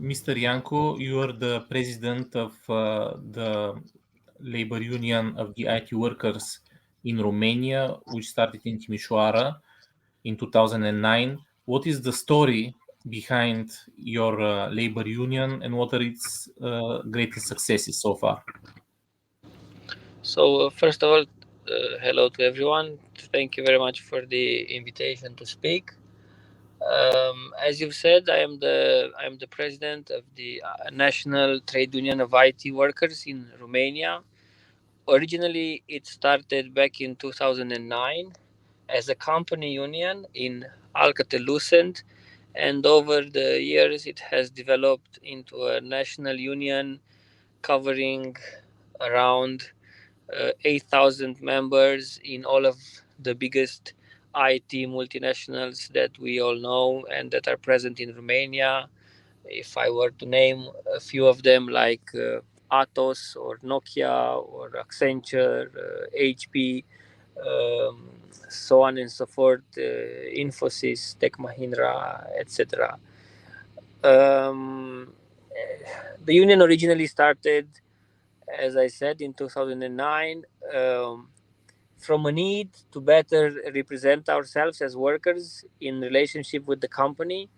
Mr. Iancu, you are the president of the labor union of the IT workers in Romania, which started in Timișoara in 2009. What is the story behind your labor union and what are its greatest successes so far? So, first of all, hello to everyone. Thank you very much for the invitation to speak. As you've said, I am the president of the National Trade Union of IT Workers in Romania. Originally, it started back in 2009 as a company union in Alcatel-Lucent, and over the years, it has developed into a national union covering around 8,000 members in all of the biggest IT multinationals that we all know and that are present in Romania. If I were to name a few of them, like Atos or Nokia or Accenture, HP, um, so on and so forth, Infosys, Tech Mahindra, etc. Um, the union originally started, as I said, in 2009, from a need to better represent ourselves as workers in relationship with the company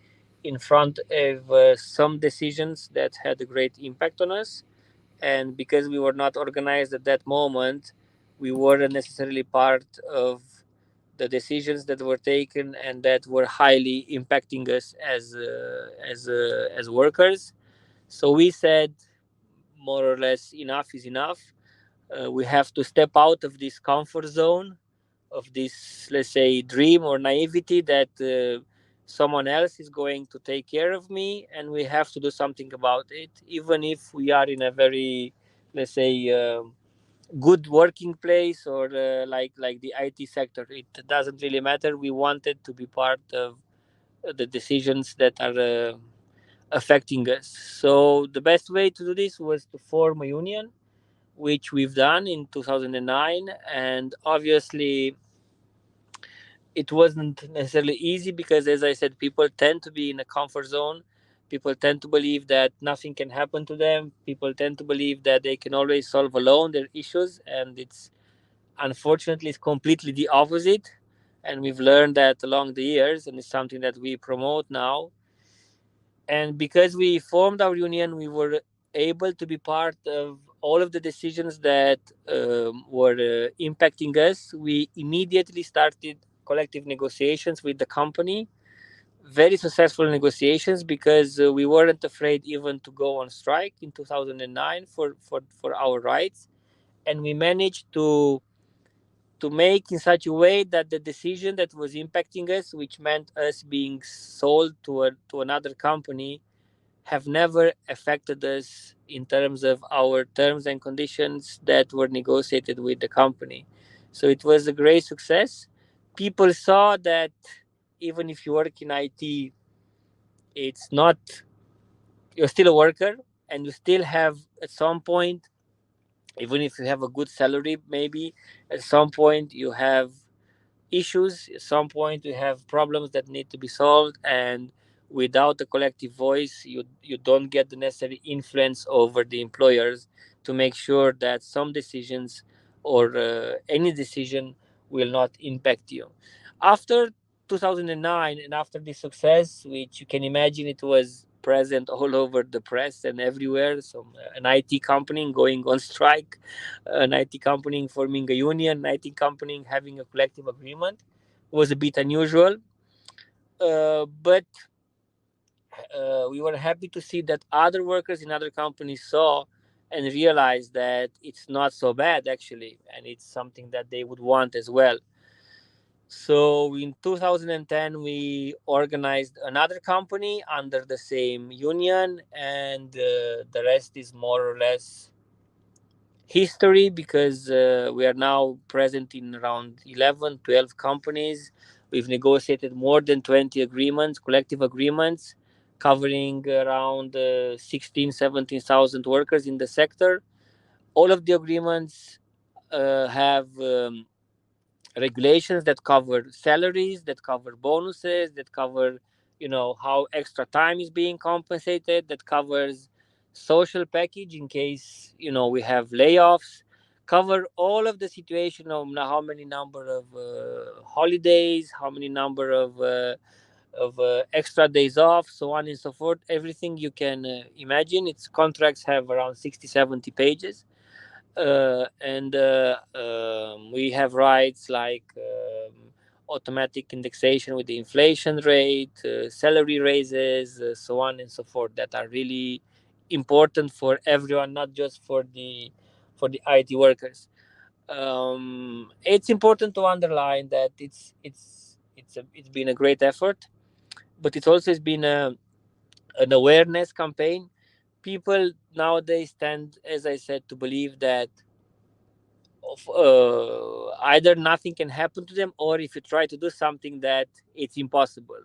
in front of some decisions that had a great impact on us. And because we were not organized at that moment, we weren't necessarily part of the decisions that were taken and that were highly impacting us as workers. So we said, more or less, enough is enough. We have to step out of this comfort zone, of this, let's say, dream or naivety that someone else is going to take care of me, and we have to do something about it, even if we are in a very, let's say, good working place, or like the IT sector. It doesn't really matter. We wanted to be part of the decisions that are affecting us. So the best way to do this was to form a union, which we've done in 2009. And obviously, it wasn't necessarily easy because, as I said, people tend to be in a comfort zone. People tend to believe that nothing can happen to them. People tend to believe that they can always solve alone their issues. And it's, unfortunately, it's completely the opposite. And we've learned that along the years, and it's something that we promote now. And because we formed our union, we were able to be part of all of the decisions that were impacting us. We immediately started collective negotiations with the company, very successful negotiations, because we weren't afraid even to go on strike in 2009 for our rights. And we managed to make in such a way that the decision that was impacting us, which meant us being sold to another company, have never affected us in terms of our terms and conditions that were negotiated with the company. So it was a great success. People saw that even if you work in IT, it's not, you're still a worker, and you still have, at some point, even if you have a good salary, maybe at some point you have issues. At some point you have problems that need to be solved, and without a collective voice, you don't get the necessary influence over the employers to make sure that some decisions, or any decision, will not impact you. After 2009, and after this success, which you can imagine, it was present all over the press and everywhere, so an IT company going on strike, an IT company forming a union, an IT company having a collective agreement, was a bit unusual. But we were happy to see that other workers in other companies saw and realized that it's not so bad, actually, and it's something that they would want as well. So in 2010, we organized another company under the same union, and the rest is more or less history, because we are now present in around 11, 12 companies. We've negotiated more than 20 agreements, collective agreements, covering around 16, 17,000 workers in the sector. All of the agreements have regulations that cover salaries, that cover bonuses, that cover how extra time is being compensated, that covers social package in case we have layoffs, cover all of the situation of how many number of holidays, how many number of extra days off, so on and so forth. Everything you can imagine. Its contracts have around 60, 70 pages. And we have rights like automatic indexation with the inflation rate, salary raises, so on and so forth, that are really important for everyone, not just for the IT workers. It's important to underline that it's been a great effort, but it's also has been an awareness campaign. People nowadays tend, as I said, to believe that either nothing can happen to them, or if you try to do something, that it's impossible.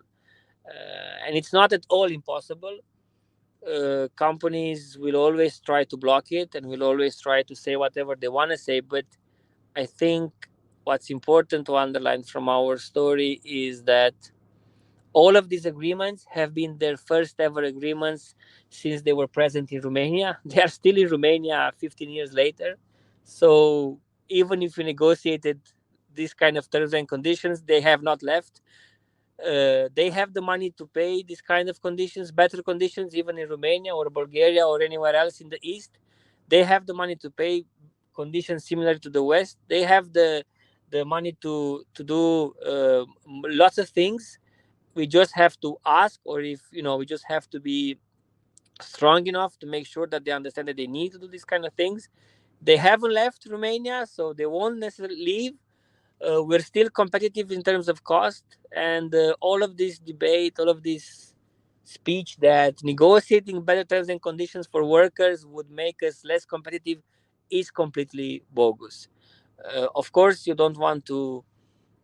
And it's not at all impossible. Companies will always try to block it and will always try to say whatever they want to say, but I think what's important to underline from our story is that all of these agreements have been their first ever agreements since they were present in Romania. They are still in Romania 15 years later. So even if we negotiated these kind of terms and conditions, they have not left. They have the money to pay these kind of conditions, better conditions, even in Romania or Bulgaria or anywhere else in the East. They have the money to pay conditions similar to the West. They have the money to do lots of things. We just have to ask, or if we just have to be strong enough to make sure that they understand that they need to do these kind of things. They haven't left Romania, so they won't necessarily leave. We're still competitive in terms of cost, and all of this debate, all of this speech that negotiating better terms and conditions for workers would make us less competitive is completely bogus. Of course, you don't want to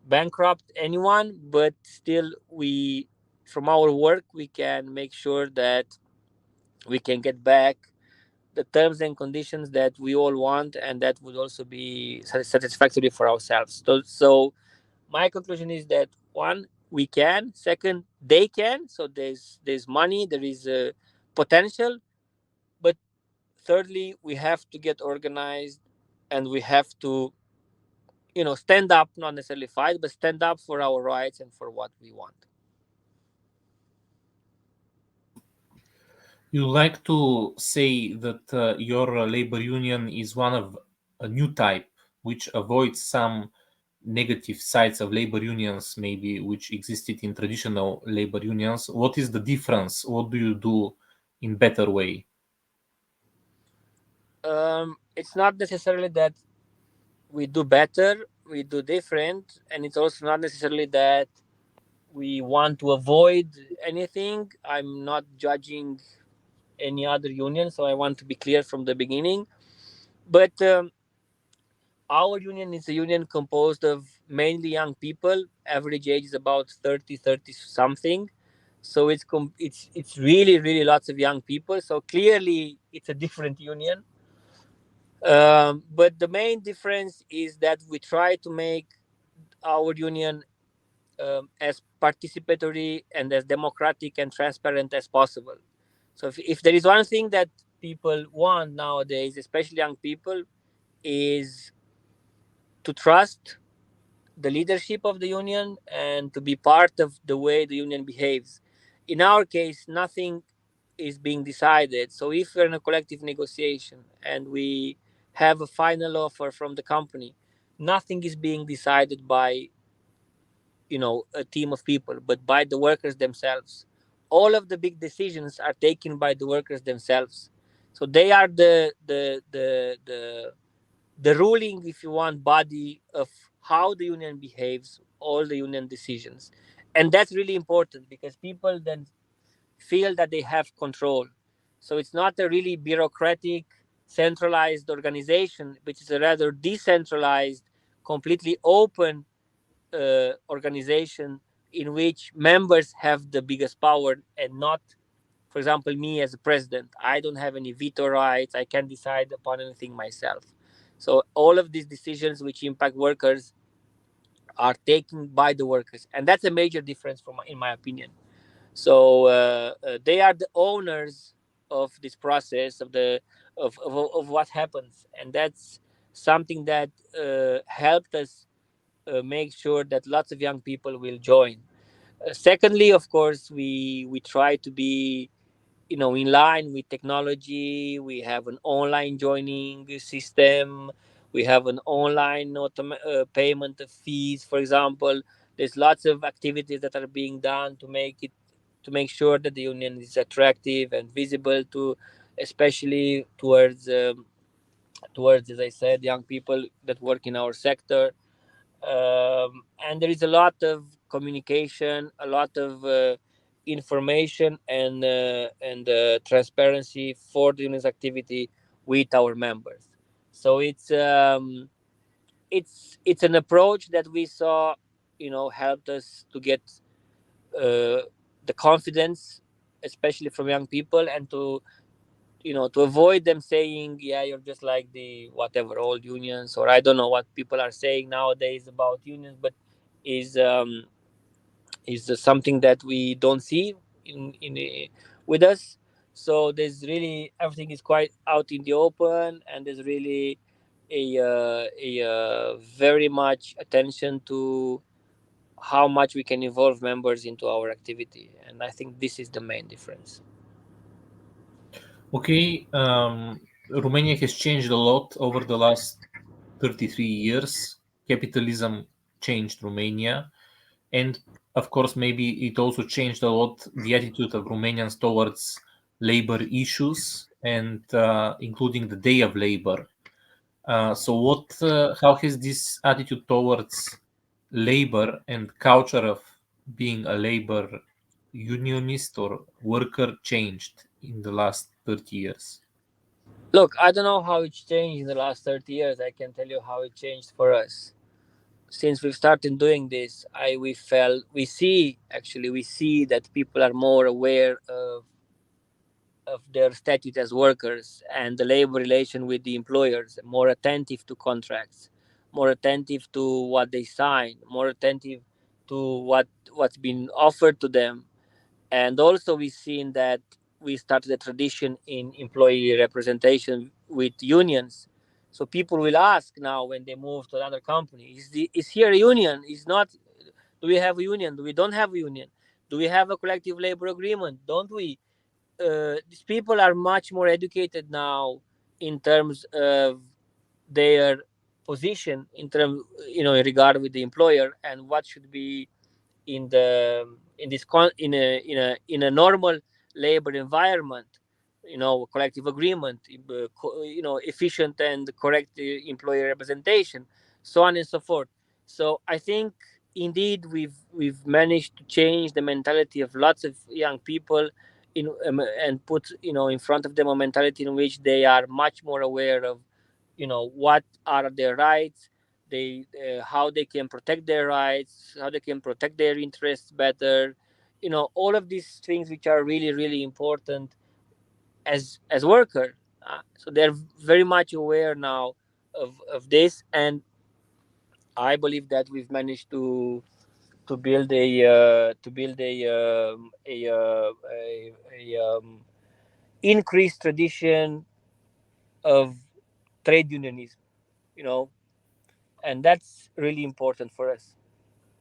bankrupt anyone, but still, we from our work we can make sure that we can get back the terms and conditions that we all want, and that would also be satisfactory for ourselves. So my conclusion is that, one, we can; second, they can. So there's money, there is potential, but thirdly, we have to get organized, and we have to stand up, not necessarily fight, but stand up for our rights and for what we want. You like to say that your labor union is one of a new type which avoids some negative sides of labor unions, maybe which existed in traditional labor unions. What is the difference? What do you do in better way? It's not necessarily that we do better, we do different, and it's also not necessarily that we want to avoid anything. I'm not judging any other union, so I want to be clear from the beginning. But our union is a union composed of mainly young people. Average age is about 30 something. So it's really, really lots of young people. So clearly it's a different union. But the main difference is that we try to make our union as participatory and as democratic and transparent as possible. So if there is one thing that people want nowadays, especially young people, is to trust the leadership of the union and to be part of the way the union behaves. In our case, nothing is being decided. So if we're in a collective negotiation and we have a final offer from the company, nothing is being decided by a team of people, but by the workers themselves. All of the big decisions are taken by the workers themselves. So they are the ruling, if you want, body of how the union behaves, all the union decisions. And that's really important because people then feel that they have control. So it's not a really bureaucratic, centralized organization, which is a rather decentralized, completely open organization in which members have the biggest power, and not, for example, me as a president. I don't have any veto rights. I can't decide upon anything myself. So all of these decisions which impact workers are taken by the workers, and that's a major difference in my opinion. So they are the owners of this process of what happens, and that's something that helped us make sure that lots of young people will join. Secondly, of course, we try to be, in line with technology. We have an online joining system. We have an online payment of fees, for example. There's lots of activities that are being done to make sure that the union is attractive and visible to, especially towards, as I said, young people that work in our sector. And there is a lot of communication, a lot of information, and transparency for the union's activity with our members. So it's an approach that we saw, helped us to get the confidence, especially from young people, and to avoid them saying, yeah, you're just like the whatever old unions, or I don't know what people are saying nowadays about unions, but is something that we don't see in with us. So there's really, everything is quite out in the open, and there's really a very much attention to how much we can involve members into our activity, and I think this is the main difference. Okay, Romania has changed a lot over the last 33 years. Capitalism changed Romania, and of course, maybe it also changed a lot the attitude of Romanians towards labor issues and including the day of labor. How has this attitude towards labor and culture of being a labor unionist or worker changed in the last 30 years? Look, I don't know how it's changed in the last 30 years. I can tell you how it changed for us. Since we've started doing this, we see that people are more aware of their statute as workers and the labor relation with the employers, more attentive to contracts, more attentive to what they sign, more attentive to what's been offered to them. And also we've seen that we started a tradition in employee representation with unions. So people will ask now when they move to another company, is here a union? Is not? Do we have a union? Do we don't have a union? Do we have a collective labor agreement? Don't we? These people are much more educated now in terms of their position, in regard with the employer, and what should be in the in this con in a normal labor environment, collective agreement, efficient and correct employer representation, so on and so forth. So I think indeed we've managed to change the mentality of lots of young people and put in front of them a mentality in which they are much more aware of what are their rights, they how they can protect their rights, how they can protect their interests better, all of these things which are really really important as worker. So they're very much aware now of this, and I believe that we've managed to build a increased tradition of trade unionism, you know and that's really important for us.